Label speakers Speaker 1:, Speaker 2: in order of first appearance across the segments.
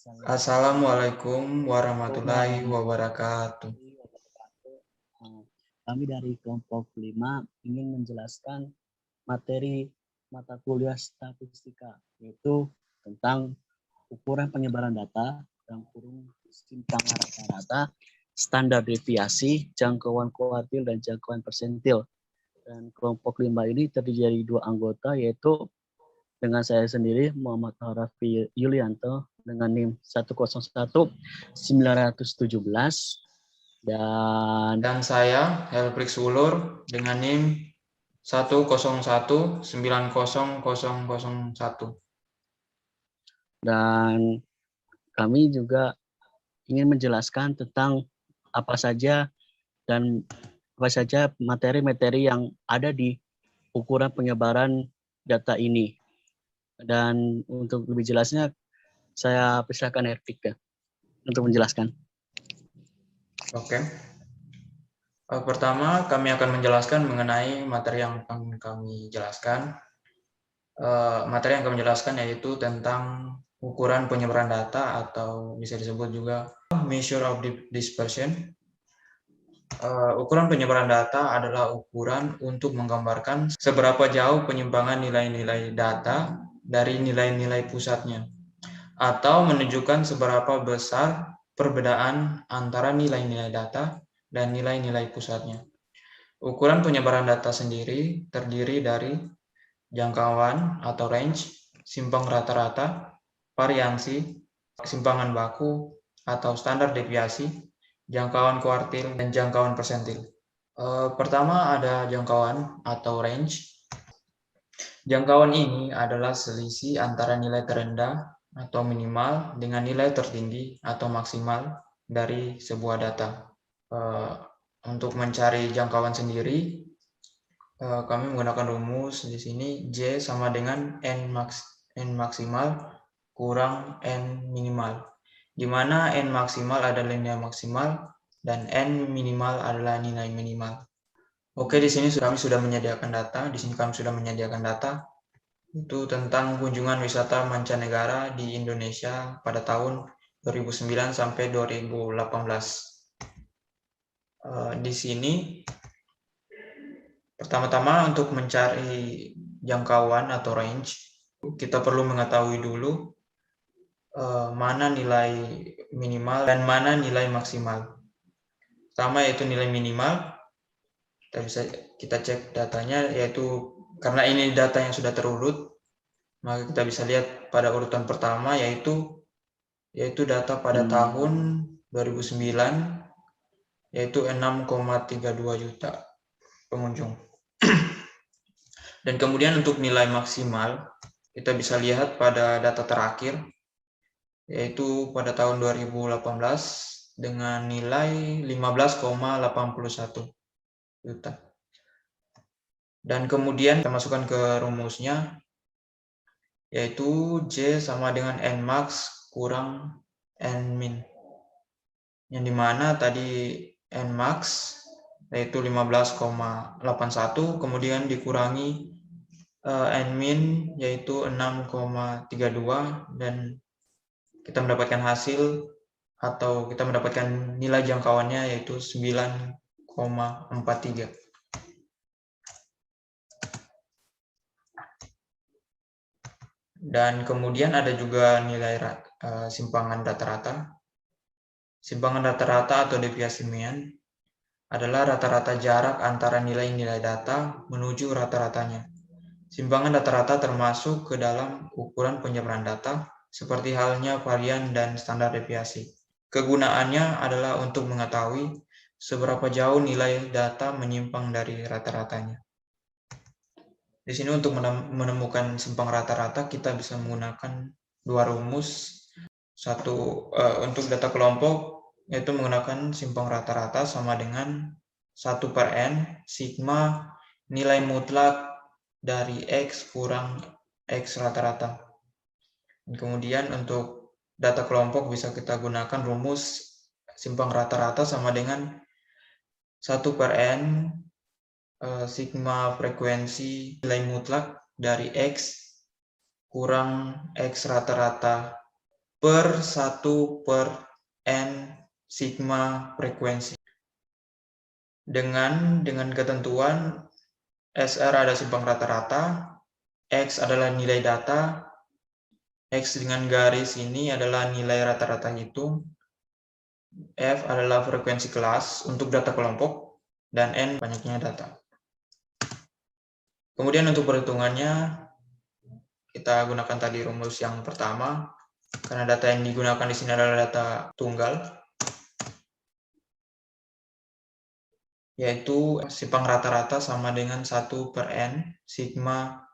Speaker 1: Assalamualaikum warahmatullahi wabarakatuh.
Speaker 2: Warahmatullahi wabarakatuh. Kami dari kelompok 5 ingin menjelaskan materi mata kuliah statistika, yaitu tentang ukuran penyebaran data, dalam kurung simpang rata-rata, standar deviasi, jangkauan kuartil, dan jangkauan persentil. Dan kelompok 5 ini terdiri dari 2 anggota, yaitu dengan saya sendiri, Muhammad Harafi Yulianto, dengan NIM 101-917,
Speaker 1: Dan saya Helbrix Wulur dengan NIM 101-90001.
Speaker 2: Dan kami juga ingin menjelaskan tentang apa saja materi-materi yang ada di ukuran penyebaran data ini. Dan untuk lebih jelasnya, saya persilakan Hervik ya, untuk menjelaskan.
Speaker 1: Oke. Pertama, kami akan menjelaskan mengenai materi yang akan kami jelaskan. Materi yang kami jelaskan yaitu tentang ukuran penyebaran data atau bisa disebut juga measure of dispersion. Ukuran penyebaran data adalah ukuran untuk menggambarkan seberapa jauh penyimpangan nilai-nilai data dari nilai-nilai pusatnya, atau menunjukkan seberapa besar perbedaan antara nilai-nilai data dan nilai-nilai pusatnya. Ukuran penyebaran data sendiri terdiri dari jangkauan atau range, simpang rata-rata, variansi, simpangan baku atau standar deviasi, jangkauan kuartil, dan jangkauan persentil. Pertama ada jangkauan atau range. Jangkauan ini adalah selisih antara nilai terendah atau minimal dengan nilai tertinggi atau maksimal dari sebuah data. Untuk mencari jangkauan sendiri, kami menggunakan rumus di sini J sama dengan N maksimal kurang N minimal, di mana N maksimal adalah nilai maksimal dan N minimal adalah nilai minimal. Oke, di sini kami sudah menyediakan data. Itu tentang kunjungan wisata mancanegara di Indonesia pada tahun 2009 sampai 2018. Di sini pertama-tama untuk mencari jangkauan atau range, kita perlu mengetahui dulu mana nilai minimal dan mana nilai maksimal. Pertama yaitu nilai minimal. Kita cek datanya, yaitu karena ini data yang sudah terurut, maka kita bisa lihat pada urutan pertama yaitu data pada tahun 2009, yaitu 6,32 juta pengunjung. Dan kemudian untuk nilai maksimal, kita bisa lihat pada data terakhir, yaitu pada tahun 2018 dengan nilai 15,81 juta. Dan kemudian kita masukkan ke rumusnya, yaitu J sama dengan N max kurang N min, yang dimana tadi N max yaitu 15,81, kemudian dikurangi N min yaitu 6,32, dan kita mendapatkan hasil atau kita mendapatkan nilai jangkauannya yaitu 9,43. Dan kemudian ada juga nilai simpangan rata-rata. Simpangan rata-rata atau deviasi mean adalah rata-rata jarak antara nilai-nilai data menuju rata-ratanya. Simpangan rata-rata termasuk ke dalam ukuran penyebaran data, seperti halnya varian dan standar deviasi. Kegunaannya adalah untuk mengetahui seberapa jauh nilai data menyimpang dari rata-ratanya. Di sini untuk menemukan simpang rata-rata kita bisa menggunakan dua rumus. Satu untuk data kelompok, yaitu menggunakan simpang rata-rata sama dengan 1/n sigma nilai mutlak dari X kurang X rata-rata. Kemudian untuk data kelompok bisa kita gunakan rumus simpang rata-rata sama dengan 1/n sigma frekuensi nilai mutlak dari X kurang X rata-rata per 1 per N sigma frekuensi. Dengan ketentuan SR ada simpang rata-rata, X adalah nilai data, X dengan garis ini adalah nilai rata-rata hitung, F adalah frekuensi kelas untuk data kelompok, dan N banyaknya data. Kemudian untuk perhitungannya, kita gunakan tadi rumus yang pertama, karena data yang digunakan di sini adalah data tunggal, yaitu simpang rata-rata sama dengan 1 per N sigma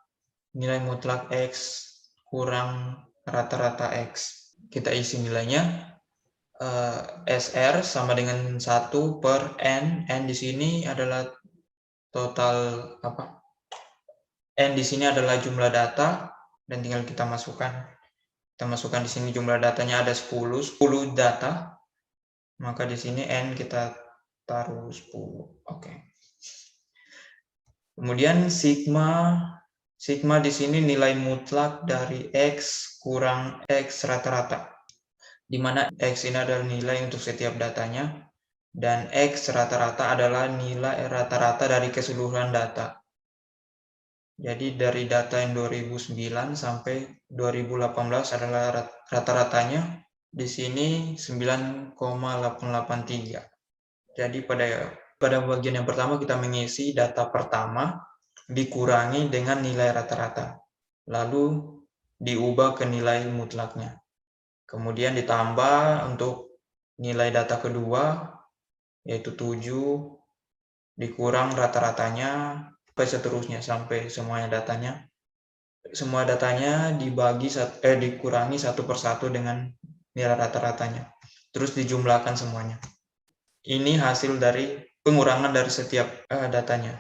Speaker 1: nilai mutlak X kurang rata-rata X. Kita isi nilainya, SR sama dengan 1 per N di sini adalah total N di sini adalah jumlah data, dan tinggal kita masukkan. Kita masukkan di sini jumlah datanya ada 10 data, maka di sini N kita taruh 10. Oke. Kemudian sigma di sini nilai mutlak dari X kurang X rata-rata, di mana X ini adalah nilai untuk setiap datanya, dan X rata-rata adalah nilai rata-rata dari keseluruhan data. Jadi dari data yang 2009 sampai 2018 adalah rata-ratanya. Di sini 9,883. Jadi pada bagian yang pertama kita mengisi data pertama dikurangi dengan nilai rata-rata, lalu diubah ke nilai mutlaknya. Kemudian ditambah untuk nilai data kedua, yaitu 7, dikurang rata-ratanya, seterusnya sampai semua datanya dikurangi satu persatu dengan nilai rata-ratanya, terus dijumlahkan semuanya. Ini hasil dari pengurangan dari setiap datanya,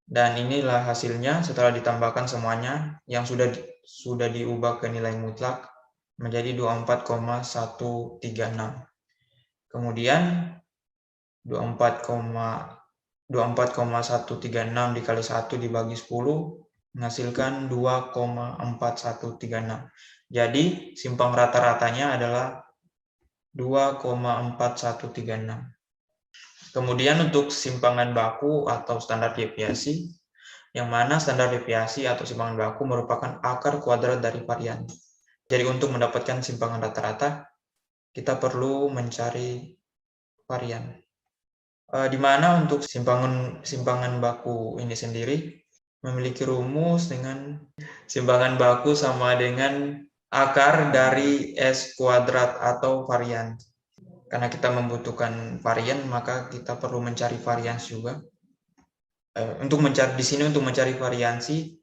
Speaker 1: dan inilah hasilnya setelah ditambahkan semuanya yang sudah diubah ke nilai mutlak menjadi 24,136. Kemudian 24,136 dikali 1 dibagi 10 menghasilkan 2,4136. Jadi simpang rata-ratanya adalah 2,4136. Kemudian untuk simpangan baku atau standar deviasi, yang mana standar deviasi atau simpangan baku merupakan akar kuadrat dari varian. Jadi untuk mendapatkan simpangan rata-rata, kita perlu mencari varian. Di mana untuk simpangan baku ini sendiri memiliki rumus dengan simpangan baku sama dengan akar dari S kuadrat atau varian. Karena kita membutuhkan varian, maka kita perlu mencari varians juga. Untuk mencari variansi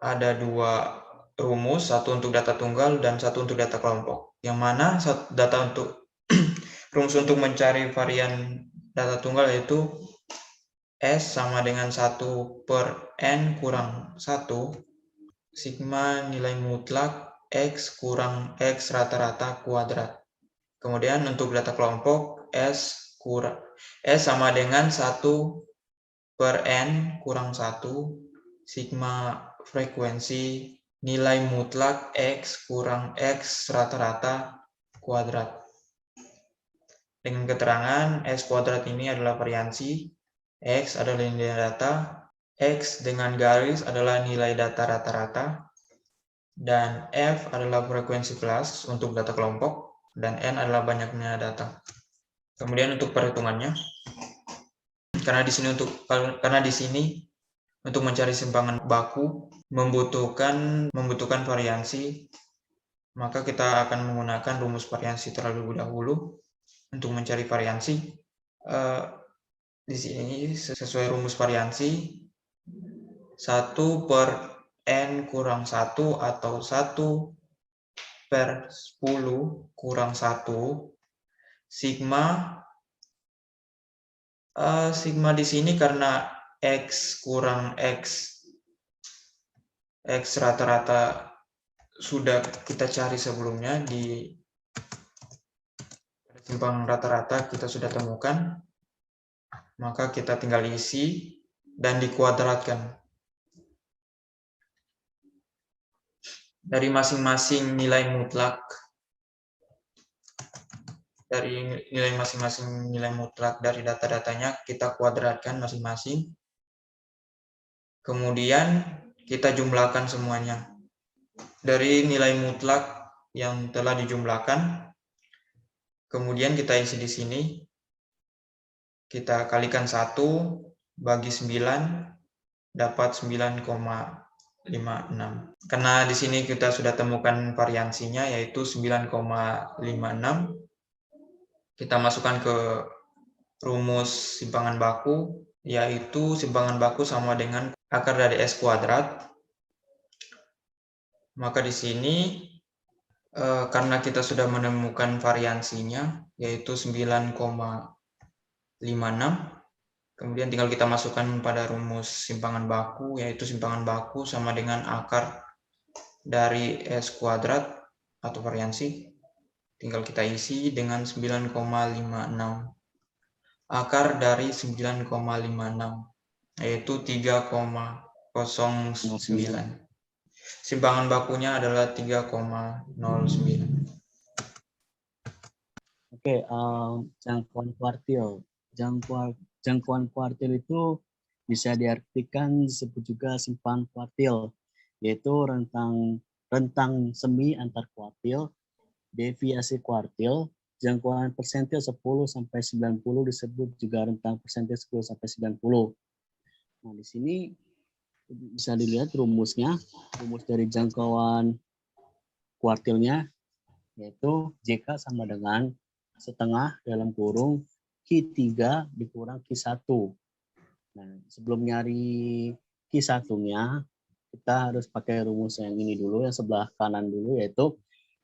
Speaker 1: ada dua rumus, satu untuk data tunggal dan satu untuk data kelompok. Yang mana rumus untuk mencari varian data tunggal yaitu S sama dengan 1 per N kurang 1 sigma nilai mutlak X kurang X rata-rata kuadrat. Kemudian untuk data kelompok S sama dengan 1 per N kurang 1 sigma frekuensi nilai mutlak X kurang X rata-rata kuadrat. Dengan keterangan S kuadrat ini adalah variansi, X adalah nilai data, X dengan garis adalah nilai data rata-rata, dan F adalah frekuensi kelas untuk data kelompok, dan N adalah banyaknya data. Kemudian untuk perhitungannya, karena di sini untuk mencari simpangan baku membutuhkan variansi, maka kita akan menggunakan rumus variansi terlebih dahulu. Untuk mencari variansi, di sini sesuai rumus variansi 1 per N kurang 1 atau 1 per 10 kurang 1 sigma di sini karena X kurang X rata-rata sudah kita cari sebelumnya di simpang rata-rata kita sudah temukan, maka kita tinggal isi dan dikuadratkan. dari masing-masing nilai mutlak, dari data-datanya kita kuadratkan masing-masing. Kemudian kita jumlahkan semuanya. Dari nilai mutlak yang telah dijumlahkan, kemudian kita isi di sini. Kita kalikan 1 bagi 9 dapat 9,56. Karena di sini kita sudah temukan variansinya yaitu 9,56. Kita masukkan ke rumus simpangan baku, yaitu simpangan baku sama dengan akar dari S kuadrat. Maka di sini karena kita sudah menemukan variansinya yaitu 9,56, kemudian tinggal kita masukkan pada rumus simpangan baku, yaitu simpangan baku sama dengan akar dari S kuadrat atau variansi. Tinggal kita isi dengan 9,56. Akar dari 9,56 yaitu 3,09. Simpangan bakunya adalah 3,09.
Speaker 2: Oke, jangkauan kuartil. Jangkauan kuartil itu bisa diartikan disebut juga simpangan kuartil, yaitu rentang semi antar kuartil, deviasi kuartil, jangkauan persentil 10 sampai 90 disebut juga rentang persentil 10 sampai 90. Nah, di sini bisa dilihat rumusnya, rumus dari jangkauan kuartilnya yaitu JK sama dengan setengah dalam kurung Q3 dikurang Q1. Nah, sebelum nyari Q1-nya, kita harus pakai rumus yang ini dulu, yang sebelah kanan dulu, yaitu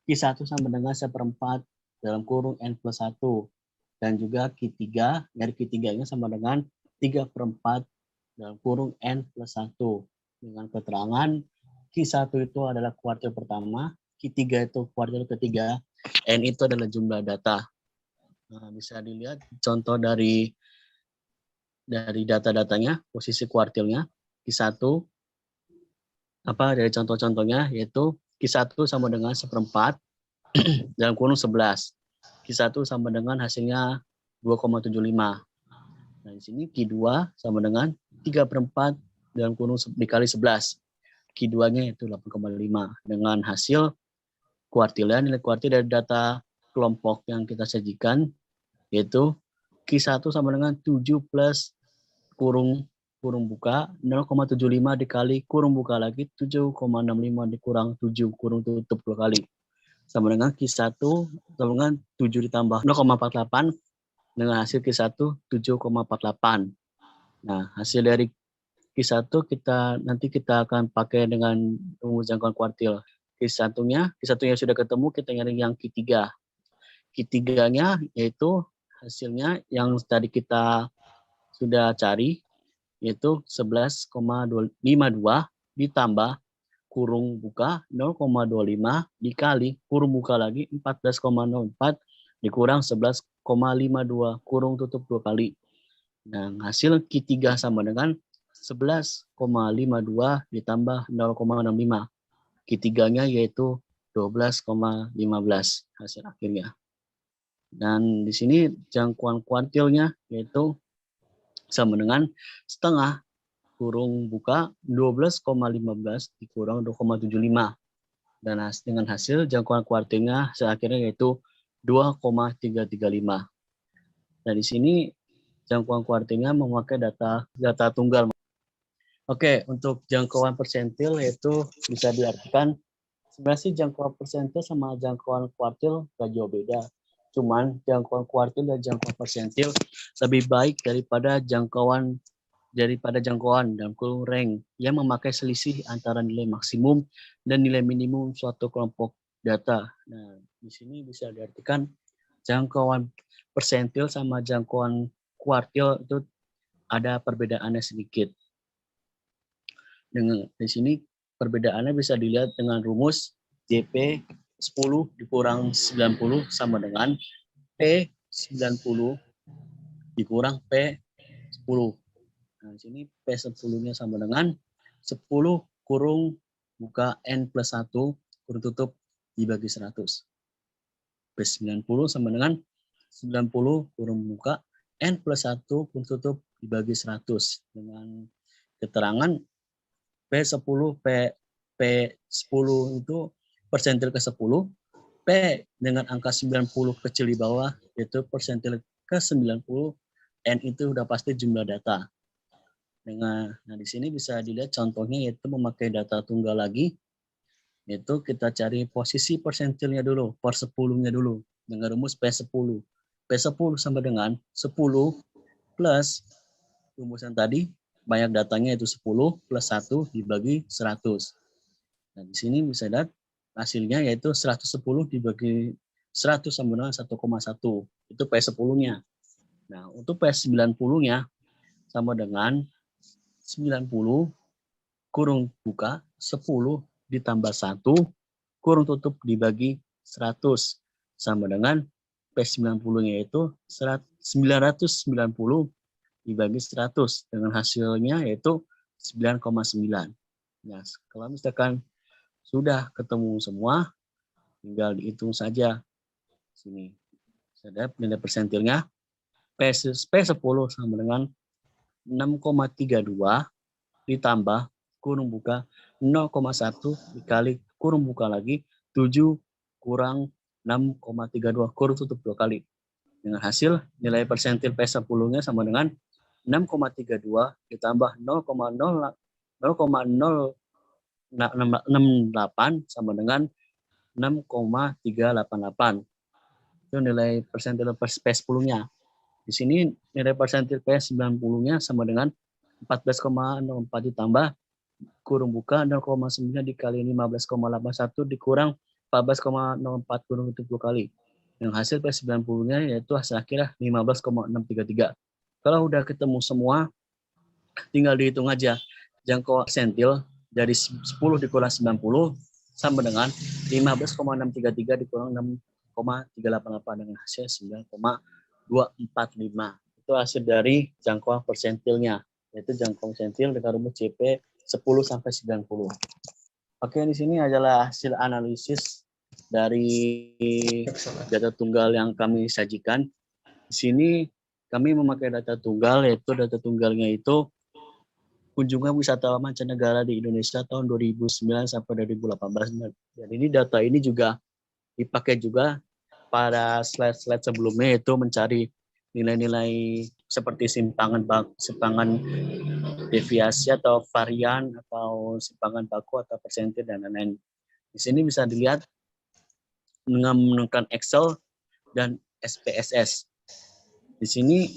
Speaker 2: Q1 sama dengan 1/4 dalam kurung N plus 1. Dan juga Q3, nyari Q3-nya sama dengan 3/4 dalam kurung N plus 1. Dengan keterangan Q1 itu adalah kuartil pertama, Q3 itu kuartil ketiga, N itu adalah jumlah data. Nah, bisa dilihat contoh dari data-datanya, posisi kuartilnya, Q1, dari contoh-contohnya, yaitu Q1 sama dengan 1/4 dalam kurung 11. Q1 sama dengan hasilnya 2,75. Nah, di sini Q2 sama dengan 3/4 dalam kurung dikali 11. Q2-nya itu 8,5. Dengan hasil kuartilnya, nilai kuartil dari data kelompok yang kita sajikan, yaitu Q1 sama dengan 7 plus kurung buka, 0,75 dikali kurung buka lagi, 7,65 dikurang 7 kurung tutup 2 kali. Sama dengan Q1 sama dengan 7 ditambah 0,48 dengan hasil Q1 7,48. Nah, hasil dari Q1 nanti kita akan pakai dengan rumus jangkauan kuartil. Q1-nya sudah ketemu, kita nyari yang Q3. Q3-nya yaitu hasilnya yang tadi kita sudah cari, yaitu 11,52 ditambah kurung buka 0,25 dikali kurung buka lagi 14,04 dikurang 11,52 kurung tutup 2 kali. Nah, hasil Q3 sama dengan 11,52 ditambah 0,65. Q3-nya yaitu 12,15 hasil akhirnya. Dan di sini jangkauan kuartilnya yaitu sama dengan setengah kurung buka 12,15 dikurang 2,75. Dan dengan hasil jangkauan kuartilnya akhirnya yaitu 2,335. Dan di sini jangkauan kuartilnya memakai data tunggal. Oke, untuk jangkauan persentil yaitu bisa diartikan sebenarnya sih jangkauan persentil sama jangkauan kuartil gak jauh beda. Cuman jangkauan kuartil dan jangkauan persentil lebih baik daripada jangkauan dalam kurung rank yang memakai selisih antara nilai maksimum dan nilai minimum suatu kelompok data. Nah, di sini bisa diartikan jangkauan persentil sama jangkauan kuartil itu ada perbedaannya sedikit. Di sini perbedaannya bisa dilihat dengan rumus JP 10 dikurang 90 sama dengan P 90 dikurang P 10. Nah, di sini P10-nya sama dengan 10 kurung buka N plus 1 kurung tutup dibagi 100. P90 sama dengan 90 kurung buka N plus 1 kurung tutup dibagi 100 dengan keterangan P10 P10 itu persentil ke 10, P dengan angka 90 kecil di bawah yaitu persentil ke 90, N itu udah pasti jumlah data. Nah di sini bisa dilihat contohnya yaitu memakai data tunggal lagi, yaitu kita cari posisi persentilnya dulu, per 10-nya dulu dengan rumus P10. P10 sama dengan 10 plus rumusan tadi, banyak datanya itu 10 plus 1 dibagi 100. Nah, di sini bisa lihat hasilnya yaitu 110 dibagi 100 sama dengan 1,1. Itu P10-nya. Nah, untuk P90-nya sama dengan 90 kurung buka 10 ditambah 1 kurung tutup dibagi 100 sama dengan P90-nya itu 990 dibagi 100 dengan hasilnya yaitu 9,9. Nah, kalau misalkan sudah ketemu semua, tinggal dihitung saja. Sini. Saya nilai persentilnya P10 sama dengan 6,32 ditambah kurung buka 0,1 dikali kurung buka lagi 7 kurang 6,32 kurung tutup 2 kali. Dengan hasil nilai persentil P10-nya sama dengan 6,32 ditambah 0,068 sama dengan 6,388. Itu nilai persentil P10-nya. Di sini nilai persentil P90-nya sama dengan 14,04 ditambah kurung buka 0,9 dikali 15,81 dikurang 14,04 kurung tutup 2 kali. Yang hasil P90-nya yaitu hasil akhirnya 15,633. Kalau udah ketemu semua, tinggal dihitung aja. Jangkauan persentil dari 10 dikurang 90 sama dengan 15,633 dikurang 6,388 dengan hasil 9,245. Itu hasil dari jangkauan persentilnya. Yaitu jangkauan persentil dengan rumus CP 10 sampai 90. Oke, di sini adalah hasil analisis dari data tunggal yang kami sajikan. Di sini kami memakai data tunggal, yaitu data tunggalnya itu kunjungan wisatawan mancanegara di Indonesia tahun 2009 sampai 2018. Dan ini data ini juga dipakai juga pada slide-slide sebelumnya, yaitu mencari nilai-nilai seperti simpangan deviasi atau varian atau simpangan baku atau persentil dan lain-lain. Di sini bisa dilihat dengan menggunakan Excel dan SPSS. Di sini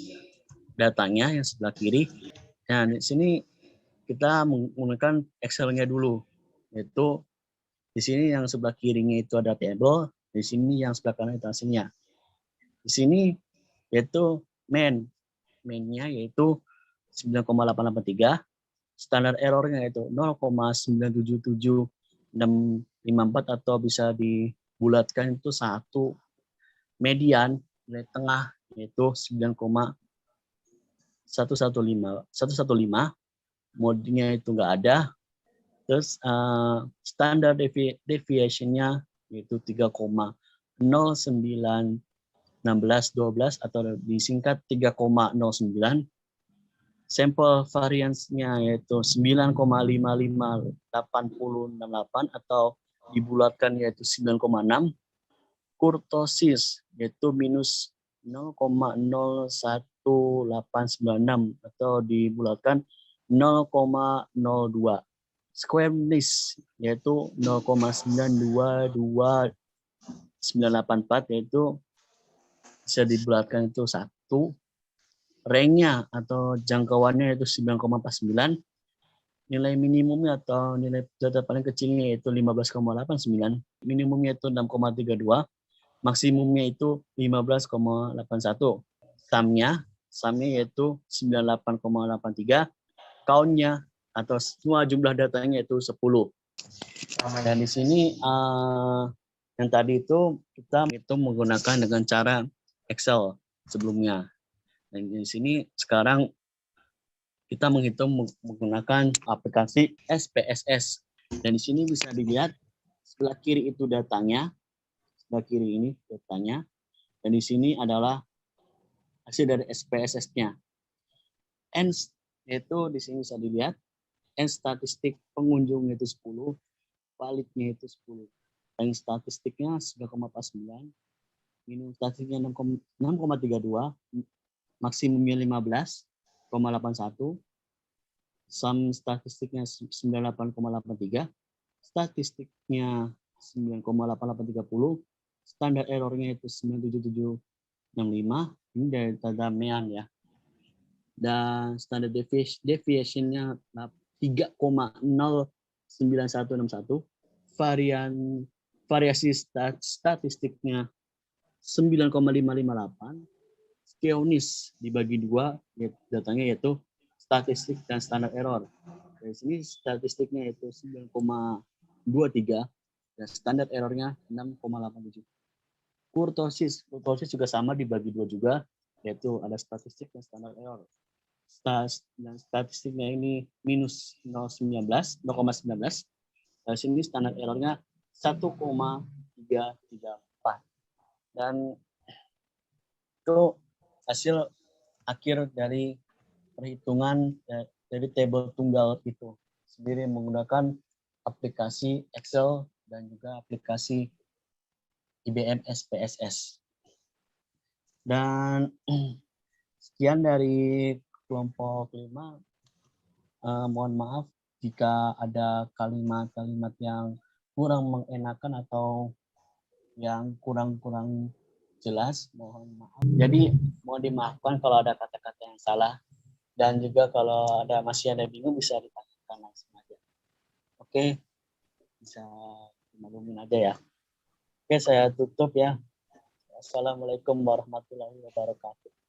Speaker 2: datanya yang sebelah kiri. Nah, di sini kita menggunakan Excel-nya dulu. Yaitu di sini yang sebelah kirinya itu ada table, di sini yang sebelah kanan itu hasilnya. Di sini yaitu main-nya yaitu 9,883, standar errornya yaitu 0,977654 atau bisa dibulatkan itu 1, median nilai tengah yaitu 9,115, mode-nya itu enggak ada. Terus standar deviation-nya yaitu 3,091612 atau disingkat 3,09. Sampel variance-nya yaitu 9,55868 atau dibulatkan yaitu 9,6. Kurtosis yaitu minus 0,01896 atau dibulatkan 0,02. Squareness yaitu 0,922984 yaitu bisa dibulatkan itu 1. Rank-nya atau jangkauannya itu 9,49. Nilai minimumnya atau nilai data paling kecilnya itu 15,89. Minimumnya itu 6,32. Maksimumnya itu 15,81. Sum-nya yaitu 98,83. Count-nya atau semua jumlah datanya itu 10. Dan di sini yang tadi itu kita hitung menggunakan dengan cara Excel sebelumnya. Dan di sini sekarang kita menghitung menggunakan aplikasi SPSS. Dan di sini bisa dilihat sebelah kiri itu datanya, sebelah kiri ini datanya, dan di sini adalah hasil dari SPSS-nya. N yaitu di sini bisa dilihat, N statistik pengunjung itu 10, validnya itu 10. Rank statistiknya 9,49, minimum statistiknya 6,32, maksimumnya 15,81, sum statistiknya 98,83, statistiknya 9,8830, standar errornya itu 97765, ini dari data MEAN ya. Dan standar deviation-nya 3,09161, variasi statistiknya 9,558, skewness dibagi 2, datanya yaitu statistik dan standar error. Dari sini statistiknya yaitu 9,23 dan standar errornya 6,87. Kurtosis juga sama dibagi 2 juga, yaitu ada statistik dan standar error. Dan statistiknya ini minus 0,19. Dari sini standar errornya 1,334. Dan itu hasil akhir dari perhitungan dari table tunggal itu sendiri menggunakan aplikasi Excel dan juga aplikasi IBM SPSS. Dan sekian dari kelompok 5. Mohon maaf jika ada kalimat-kalimat yang kurang mengenakan atau yang kurang jelas, mohon maaf. Jadi mohon dimaafkan kalau ada kata-kata yang salah, dan juga kalau masih ada bingung bisa ditanyakan langsung aja. Oke, bisa dimaklumin aja ya. Oke, saya tutup ya. Assalamualaikum warahmatullahi wabarakatuh.